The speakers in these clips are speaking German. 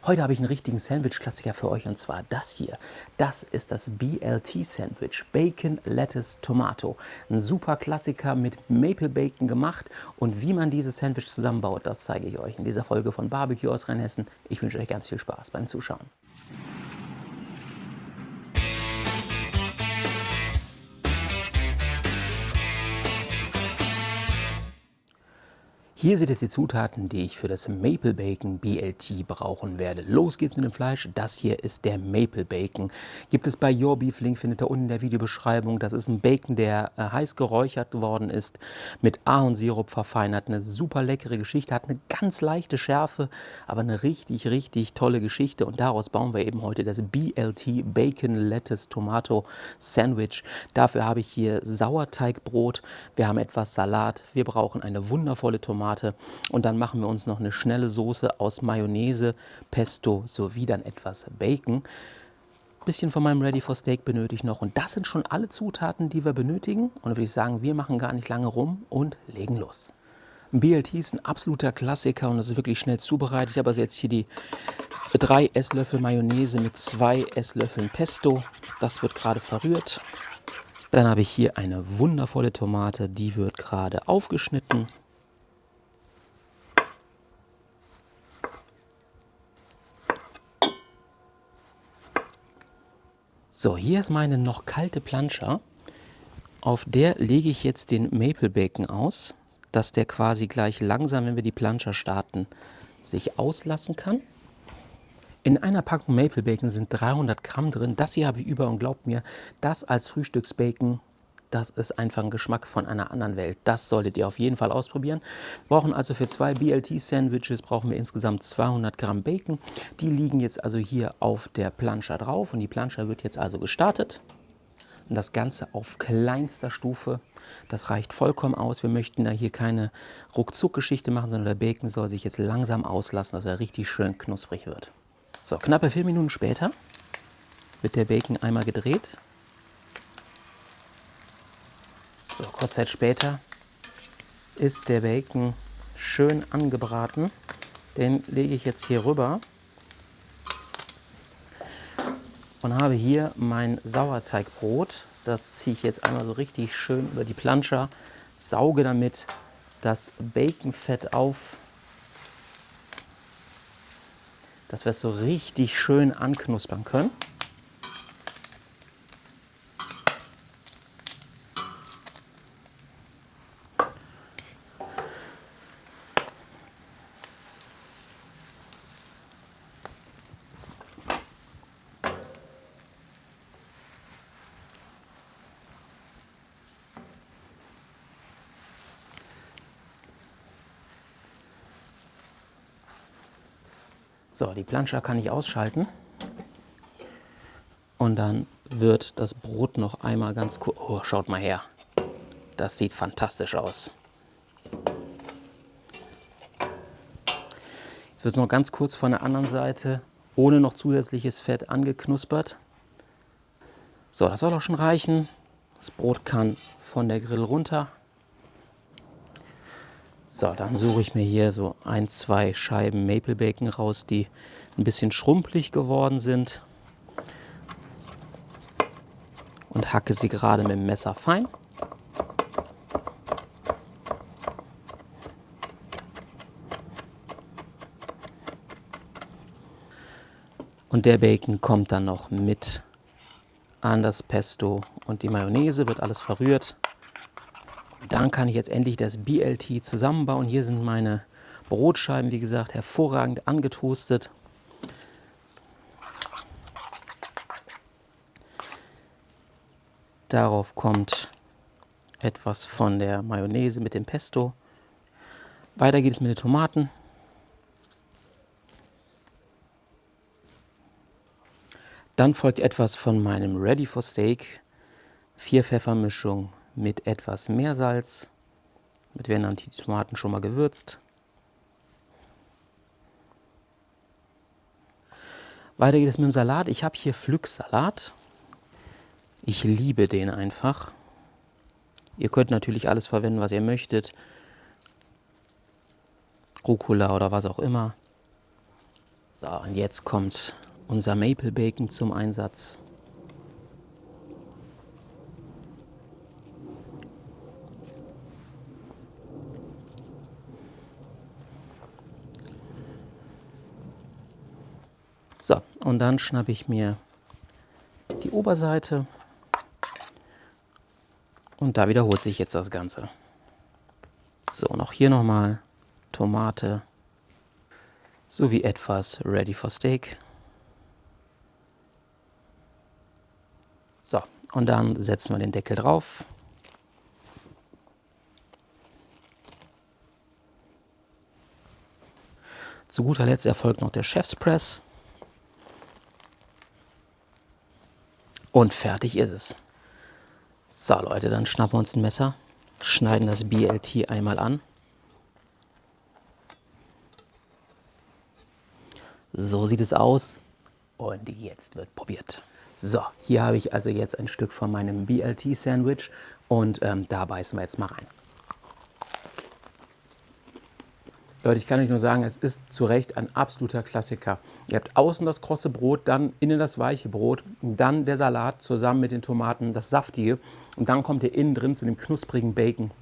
Heute habe ich einen richtigen Sandwich-Klassiker für euch und zwar das hier. Das ist das BLT-Sandwich, Bacon, Lettuce, Tomato. Ein super Klassiker mit Maple Bacon gemacht und wie man dieses Sandwich zusammenbaut, das zeige ich euch in dieser Folge von Barbecue aus Rheinhessen. Ich wünsche euch ganz viel Spaß beim Zuschauen. Hier seht ihr die Zutaten, die ich für das Maple Bacon BLT brauchen werde. Los geht's mit dem Fleisch. Das hier ist der Maple Bacon. Gibt es bei Your Beef, Link findet ihr unten in der Videobeschreibung. Das ist ein Bacon, der heiß geräuchert worden ist, mit Ahornsirup verfeinert. Eine super leckere Geschichte, hat eine ganz leichte Schärfe, aber eine richtig, richtig tolle Geschichte. Und daraus bauen wir eben heute das BLT Bacon Lettuce Tomato Sandwich. Dafür habe ich hier Sauerteigbrot, wir haben etwas Salat, wir brauchen eine wundervolle Tomate und dann machen wir uns noch eine schnelle Soße aus Mayonnaise, Pesto sowie dann etwas Bacon. Ein bisschen von meinem Ready for Steak benötige ich noch und das sind schon alle Zutaten, die wir benötigen. Und dann würde ich sagen, wir machen gar nicht lange rum und legen los. Ein BLT ist ein absoluter Klassiker und das ist wirklich schnell zubereitet. Ich habe also jetzt hier die 3 Esslöffel Mayonnaise mit 2 Esslöffeln Pesto. Das wird gerade verrührt. Dann habe ich hier eine wundervolle Tomate, die wird gerade aufgeschnitten. So, hier ist meine noch kalte Plancha. Auf der lege ich jetzt den Maple Bacon aus, dass der quasi gleich langsam, wenn wir die Plancha starten, sich auslassen kann. In einer Packung Maple Bacon sind 300 Gramm drin. Das hier habe ich über und glaubt mir, das als Frühstücksbacon, das ist einfach ein Geschmack von einer anderen Welt. Das solltet ihr auf jeden Fall ausprobieren. Wir brauchen also für 2 BLT-Sandwiches brauchen wir insgesamt 200 Gramm Bacon. Die liegen jetzt also hier auf der Plancha drauf und die Plancha wird jetzt also gestartet. Und das Ganze auf kleinster Stufe. Das reicht vollkommen aus. Wir möchten da hier keine Ruckzuck-Geschichte machen, sondern der Bacon soll sich jetzt langsam auslassen, dass er richtig schön knusprig wird. So, knappe 4 Minuten später wird der Bacon einmal gedreht. So, kurz Zeit später ist der Bacon schön angebraten. Den lege ich jetzt hier rüber und habe hier mein Sauerteigbrot. Das ziehe ich jetzt einmal so richtig schön über die Plancha, sauge damit das Baconfett auf, dass wir es so richtig schön anknuspern können. So, die Plancha kann ich ausschalten und dann wird das Brot noch einmal ganz kurz. Oh, schaut mal her. Das sieht fantastisch aus. Jetzt wird es noch ganz kurz von der anderen Seite ohne noch zusätzliches Fett angeknuspert. So, das soll auch schon reichen. Das Brot kann von der Grill runter. So, dann suche ich mir hier so 1, 2 Scheiben Maple Bacon raus, die ein bisschen schrumpelig geworden sind. Und hacke sie gerade mit dem Messer fein. Und der Bacon kommt dann noch mit an das Pesto und die Mayonnaise, wird alles verrührt. Dann kann ich jetzt endlich das BLT zusammenbauen. Hier sind meine Brotscheiben, wie gesagt, hervorragend angetoastet. Darauf kommt etwas von der Mayonnaise mit dem Pesto. Weiter geht es mit den Tomaten. Dann folgt etwas von meinem Ready for Steak. 4 Pfeffermischung mit etwas Meersalz. Damit werden dann die Tomaten schon mal gewürzt. Weiter geht es mit dem Salat. Ich habe hier Pflücksalat. Ich liebe den einfach. Ihr könnt natürlich alles verwenden, was ihr möchtet. Rucola oder was auch immer. So, und jetzt kommt unser Maple Bacon zum Einsatz. So, und dann schnappe ich mir die Oberseite und da wiederholt sich jetzt das Ganze. So, und auch hier nochmal Tomate sowie etwas Ready for Steak. So, und dann setzen wir den Deckel drauf. Zu guter Letzt erfolgt noch der Chef's Press. Und fertig ist es. So Leute, dann schnappen wir uns ein Messer, schneiden das BLT einmal an. So sieht es aus und jetzt wird probiert. So, hier habe ich also jetzt ein Stück von meinem BLT-Sandwich und da beißen wir jetzt mal rein. Leute, ich kann euch nur sagen, es ist zu Recht ein absoluter Klassiker. Ihr habt außen das krosse Brot, dann innen das weiche Brot, dann der Salat zusammen mit den Tomaten, das saftige und dann kommt ihr innen drin zu dem knusprigen Bacon.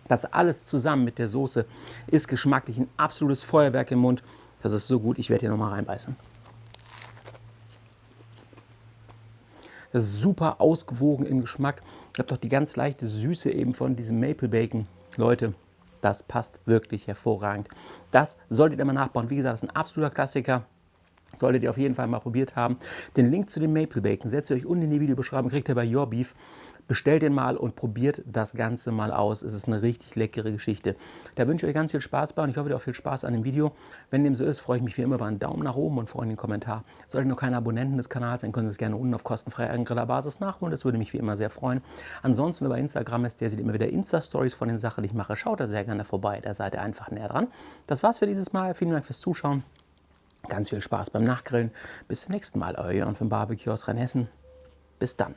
Das alles zusammen mit der Soße ist geschmacklich ein absolutes Feuerwerk im Mund. Das ist so gut, ich werde hier nochmal reinbeißen. Das ist super ausgewogen im Geschmack. Ihr habt doch die ganz leichte Süße eben von diesem Maple Bacon. Leute, das passt wirklich hervorragend. Das solltet ihr mal nachbauen. Wie gesagt, das ist ein absoluter Klassiker. Solltet ihr auf jeden Fall mal probiert haben. Den Link zu dem Maple Bacon setzt ihr euch unten in die Videobeschreibung, kriegt ihr bei Your Beef. Bestellt den mal und probiert das Ganze mal aus. Es ist eine richtig leckere Geschichte. Da wünsche ich euch ganz viel Spaß bei und ich hoffe, ihr habt auch viel Spaß an dem Video. Wenn dem so ist, freue ich mich wie immer über einen Daumen nach oben und freue mich einen Kommentar. Solltet ihr noch keine Abonnenten des Kanals sein, könnt ihr es gerne unten auf kostenfreier Griller-Basis nachholen. Das würde mich wie immer sehr freuen. Ansonsten, wer bei Instagram ist, der sieht immer wieder Insta-Stories von den Sachen, die ich mache. Schaut da sehr gerne vorbei. Da seid ihr einfach näher dran. Das war's für dieses Mal. Vielen Dank fürs Zuschauen. Ganz viel Spaß beim Nachgrillen. Bis zum nächsten Mal. Euer Jörn vom Barbecue aus Rheinhessen. Bis dann.